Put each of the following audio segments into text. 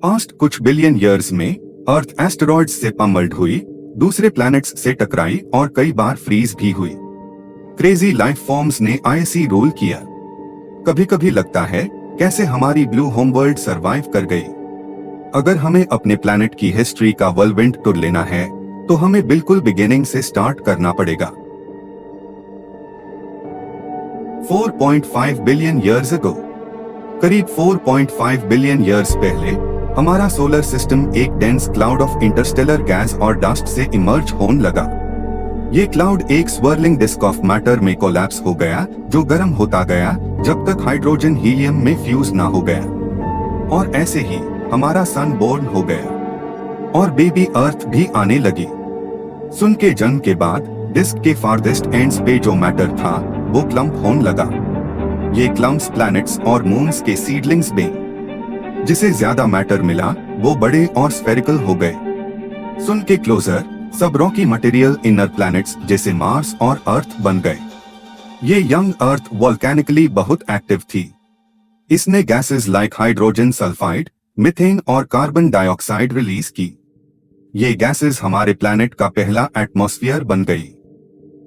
Past कुछ billion years में अर्थ asteroids से पम्बल्ड हुई, दूसरे प्लैनेट्स से टकराई और कई बार फ्रीज भी हुई। क्रेजी लाइफ फॉर्म्स ने आईसी रूल किया। कभी कभी लगता है कैसे हमारी ब्लू होमवर्ल्ड सरवाइव कर गई। अगर हमें अपने प्लैनेट की हिस्ट्री का वर्ल्डविंड टूर लेना है तो हमें बिल्कुल बिगिनिंग से स्टार्ट करना पड़ेगा। 4.5 बिलियन ईयर्स अगो, करीब 4.5 बिलियन ईयर्स पहले हमारा सोलर सिस्टम एक dense cloud of Interstellar gas और डस्ट से इमर्ज होने लगा। ये क्लाउड एक स्वर्लिंग डिस्क ऑफ मैटर में कोलैप्स हो गया, जो गर्म होता गया जब तक हाइड्रोजन हीलियम में फ्यूज ना हो गया। और ऐसे ही हमारा सन बोर्न हो गया और बेबी अर्थ भी आने लगी। सन के जन्म के बाद डिस्क के फार्देस्ट एंड्स पे जो मैटर था वो क्लम्प होने लगा। ये क्लम्प्स प्लैनेट्स और मून्स के सीडलिंग्स में जिसे ज्यादा मैटर मिला वो बड़े और स्फेरिकल हो गए। सन के क्लोजर सब रॉकी मटेरियल इनर प्लैनेट्स जैसे मार्स और अर्थ बन गए। ये यंग अर्थ वोल्केनिकली बहुत एक्टिव थी। इसने gases like hydrogen sulphide, methane और कार्बन डाइऑक्साइड रिलीज की। ये गैसेस हमारे प्लैनेट का पहला एटमॉस्फेयर बन गई।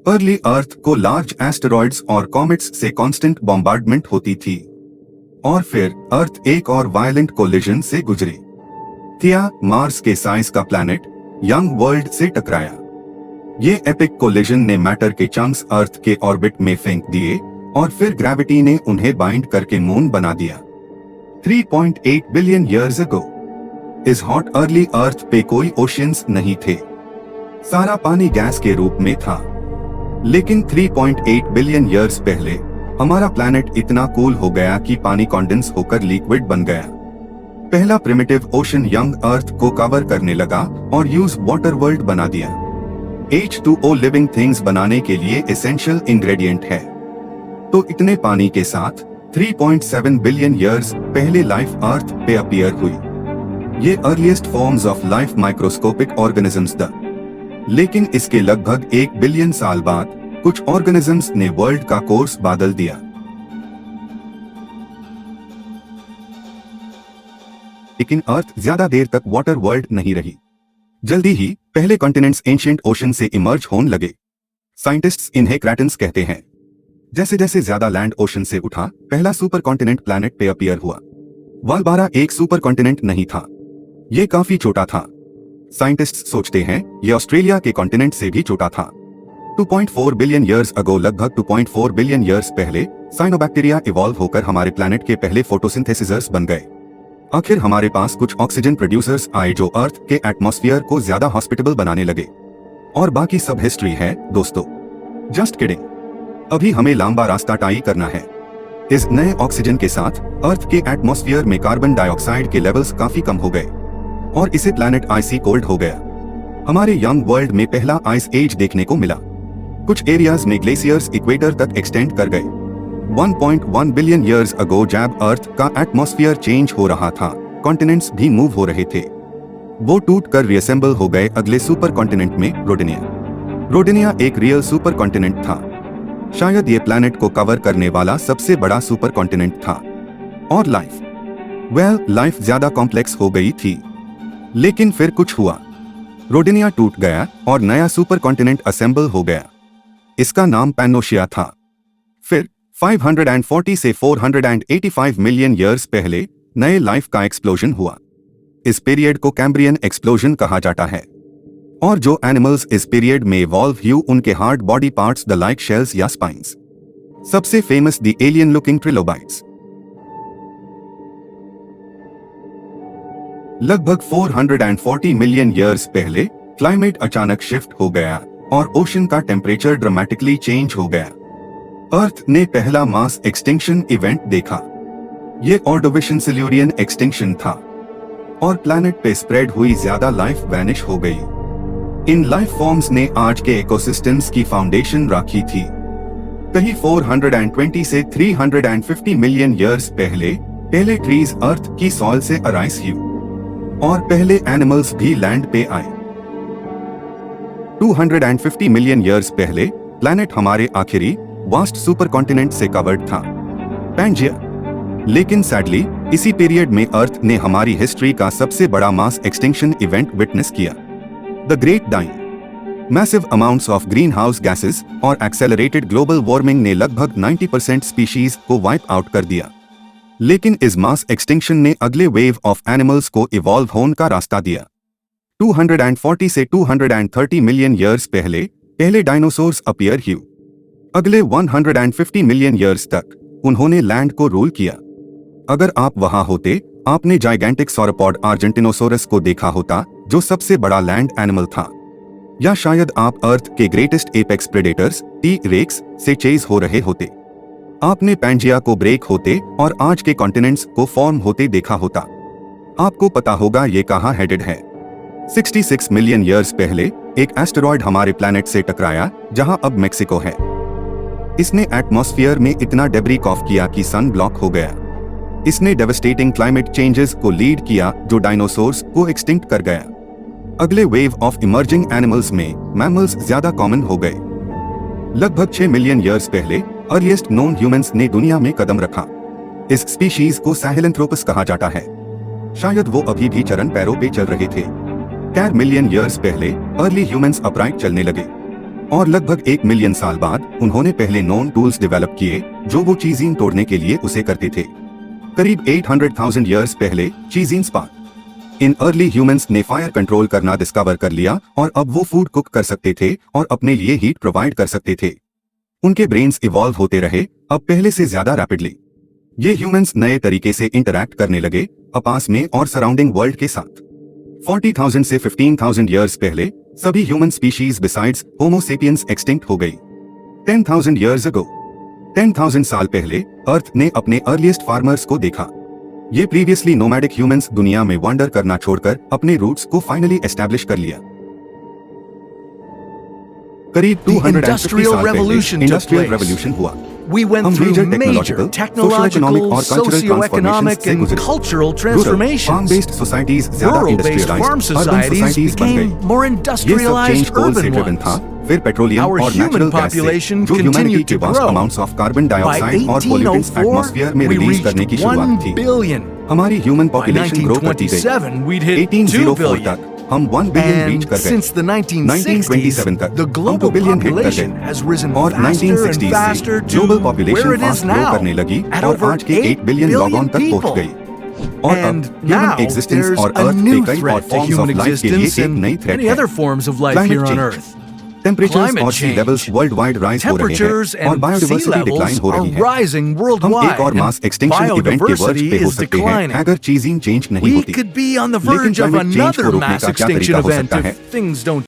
अर्ली अर्थ को लार्ज एस्टेरॉइड्स और कॉमेट्स से कांस्टेंट बॉम्बार्डमेंट होती थी और फिर अर्थ एक और वायलेंट कोलिजन से गुजरी। थिया, मार्स के साइज का प्लैनेट, यंग वर्ल्ड से टकराया। ये एपिक कोलिजन ने मैटर के चंक्स अर्थ के ऑर्बिट में फेंक दिए और फिर ग्रेविटी ने उन्हें बाइंड करके मून बना दिया। 3.8 बिलियन ईयर्स अगो इस हॉट अर्ली अर्थ पे कोई ओशियंस नहीं थे। सारा पानी गैस के रूप में था। लेकिन 3.8 बिलियन ईयर्स पहले हमारा प्लैनेट इतना कूल हो गया कि पानी कॉन्डेंस होकर लिक्विड बन गया। पहला प्रिमिटिव ओशन यंग अर्थ को कवर करने लगा और यूज वाटर वर्ल्ड बना दिया। H2O लिविंग थिंग्स बनाने के लिए एसेंशियल इंग्रेडिएंट है। तो इतने पानी के साथ 3.7 बिलियन ईयर्स पहले लाइफ अर्थ पे अपीयर हुई। ये earliest forms of life microscopic organisms the. लेकिन इसके लगभग 1 बिलियन साल बाद कुछ ऑर्गेनिजम्स ने वर्ल्ड का कोर्स बदल दिया। लेकिन अर्थ ज्यादा देर तक वाटर वर्ल्ड नहीं रही। जल्दी ही पहले कॉन्टिनेंट्स एंशिएंट ओशन से इमर्ज होने लगे। साइंटिस्ट्स इन्हें क्रैटन्स कहते हैं। जैसे जैसे ज्यादा लैंड ओशन से उठा, पहला सुपर कॉन्टिनेंट प्लैनेट पे अपीयर हुआ। वालबारा एक सुपर कॉन्टिनेंट नहीं था, ये काफी छोटा था। साइंटिस्ट्स सोचते हैं ये ऑस्ट्रेलिया के कॉन्टिनेंट से भी छोटा था। 2.4 बिलियन ईयर्स अगो, लगभग 2.4 बिलियन ईयर्स पहले साइनोबैक्टीरिया इवॉल्व होकर हमारे प्लैनेट के पहले फोटोसिंथेसिसर्स बन गए। आखिर हमारे पास कुछ ऑक्सीजन प्रोड्यूसर्स आए जो अर्थ के एटमॉस्फेयर को ज्यादा हॉस्पिटेबल बनाने लगे। और बाकी सब हिस्ट्री है दोस्तों। Just kidding. अभी हमें लंबा रास्ता तय करना है। इस नए ऑक्सीजन के साथ अर्थ के एटमॉस्फेयर में कार्बन डाइऑक्साइड के लेवल्स काफी कम हो गए और इसे प्लैनेट आइसी कोल्ड हो गया। हमारे यंग वर्ल्ड में पहला आइस एज देखने को मिला। कुछ एरियाज में ग्लेशियर्स इक्वेटर तक एक्सटेंड कर गए। 1.1 बिलियन ईयर्स अगो जब अर्थ का एटमॉस्फेयर चेंज हो रहा था, कॉन्टिनेंट्स भी मूव हो रहे थे। वो टूट कर रीअसेंबल हो गए अगले सुपर कॉन्टिनेंट में, रोडेनिया। रोडेनिया एक रियल सुपर कॉन्टिनेंट था। शायद ये प्लैनेट को कवर करने वाला सबसे बड़ा सुपर कॉन्टिनेंट था। और लाइफ ज्यादा कॉम्प्लेक्स हो गई थी। लेकिन फिर कुछ हुआ। रोडेनिया टूट गया और नया सुपर कॉन्टिनेंट असेंबल हो गया। इसका नाम पैनोशिया था। फिर 540 से 485 मिलियन ईयर्स पहले नए लाइफ का एक्सप्लोजन हुआ। इस पीरियड को कैम्ब्रियन एक्सप्लोजन कहा जाता है। और जो एनिमल्स इस पीरियड में इवॉल्व हुए उनके hard body parts the like shells या स्पाइंस। सबसे famous the alien looking trilobites. लगभग 440 मिलियन ईयर्स पहले क्लाइमेट अचानक शिफ्ट हो गया और ओशन का टेम्परेचर ड्रामेटिकली चेंज हो गया। अर्थ ने पहला मास एक्सटिंक्शन इवेंट देखा। ये ऑर्डोविशियन सिल्यूरियन एक्सटिंक्शन था और प्लैनेट पे स्प्रेड हुई ज्यादा लाइफ वैनिश हो गई। इन लाइफ फॉर्म्स ने आज के इकोसिस्टम्स की फाउंडेशन रखी थी। कहीं 420 से 350 मिलियन ईयर्स पहले ट्रीज अर्थ की सॉइल से अराइज हुए और पहले एनिमल्स भी लैंड पे आए। 250 मिलियन ईयर्स पहले प्लैनेट हमारे आखिरी वास्ट सुपर कॉन्टिनेंट से कवर्ड था, पैंजिया। लेकिन सैडली इसी पीरियड में अर्थ ने हमारी हिस्ट्री का सबसे बड़ा मास एक्सटिंक्शन इवेंट विटनेस किया, the great dying. Massive amounts of greenhouse gases और एक्सेलरेटेड ग्लोबल वार्मिंग ने लगभग 90% स्पीशीज को वाइप आउट कर दिया। लेकिन इस मास एक्सटिंक्शन ने अगले वेव ऑफ एनिमल्स को इवॉल्व होने का रास्ता दिया। 240 से 230 मिलियन ईयर्स पहले डायनासोर्स अपीयर हुए। अगले 150 मिलियन ईयर्स तक उन्होंने लैंड को रूल किया। अगर आप वहां होते, आपने जाइगेंटिक सॉरोपॉड आर्जेंटिनोसोरस को देखा होता, जो सबसे बड़ा लैंड एनिमल था। या शायद आप अर्थ के greatest apex predators T rex से चेज हो रहे होते। आपने पैंजिया को ब्रेक होते और आज के कॉन्टिनेंट्स को फॉर्म होते देखा होता। आपको पता होगा ये कहाँ हेडेड है। 66 मिलियन ईयर्स पहले एक एस्टेरॉयड हमारे प्लैनेट से टकराया, जहां अब मेक्सिको है। इसने एटमॉस्फेयर में इतना डेब्री ऑफ किया कि सन ब्लॉक हो गया। इसने डेवस्टेटिंग क्लाइमेट चेंजेस को लीड किया, जो डायनासोर्स को एक्सटिंक्ट कर गया। अगले वेव ऑफ इमर्जिंग एनिमल्स में मैमल्स ज्यादा कॉमन हो गए। लगभग 6 मिलियन ईयर्स पहले अर्लीस्ट नोन ह्यूमंस ने दुनिया में कदम रखा। इस स्पीशीज को सहेलेंथ्रोपस कहा जाता है। शायद वो अभी भी चरण पैरों पे चल रहे थे। 4 मिलियन ईयर्स पहले अर्ली ह्यूमंस अपराइट चलने लगे और लगभग 1 मिलियन साल बाद उन्होंने पहले नोन टूल्स डेवलप किए, जो वो चीजें तोड़ने के लिए उसे करते थे। करीब 800,000 ईयर्स पहले chasing spark. In early humans ने फायर कंट्रोल करना डिस्कवर कर लिया और अब वो फूड कुक कर सकते थे और अपने लिए हीट प्रोवाइड कर सकते थे। उनके ब्रेन्स इवॉल्व होते रहे, अब पहले से ज्यादा रैपिडली। ये ह्यूमंस नए तरीके से इंटरैक्ट करने लगे, आपस में और सराउंडिंग वर्ल्ड के साथ। 40,000 से 15,000 ईयर्स पहले सभी ह्यूमन स्पीशीज बिसाइड्स होमो सेपियंस एक्सटिंक्ट हो गई। 10,000 ईयर्स अगो, 10,000 साल पहले अर्थ ने अपने अर्लीस्ट फार्मर्स को देखा। ये प्रीवियसली नोमैडिक ह्यूमंस दुनिया में वंडर करना छोड़कर अपने रूट्स को फाइनली एस्टैब्लिश कर लिया। करीब 250 साल पहले इंडस्ट्रियल रेवोल्यूशन हुआ। We went through major technological, socio-economic, and cultural transformations. Rural-based farm societies became more industrialized urban ones. Our human population continued to grow. By 1804, we reached 1 billion. हमारी human population grow करती गई। 1827, we'd hit 2 1804 billion. तक हम 1 billion reach कर And गए। since the 1960s, 1927 तक the हम 2 global billion hit कर population गए has risen और faster and 1960s faster से to global where population it is fast grow now, करने लगी at और over आज के 8 बिलियन billion लोगों तक पहुंच people. गई। और अब And human now existence there's और a अर्थ new के कई और threat to forms human of life के लिए existence एक नई and थ्रेट many है। other forms of life Climate here on change. Earth. Temperatures Climate और sea levels change. Worldwide rise हो रहे Temperatures हैं और and sea biodiversity decline levels हो are रही है। rising हम worldwide. एक और मास and एक्सटिंक्शन इवेंट के वर्ज biodiversity पे हो is सकते हैं declining. अगर चीजें चेंज नहीं We होती। could be on the लेकिन verge of climate change को another रोकने mass का क्या extinction तरीका हो event सकता है? if things don't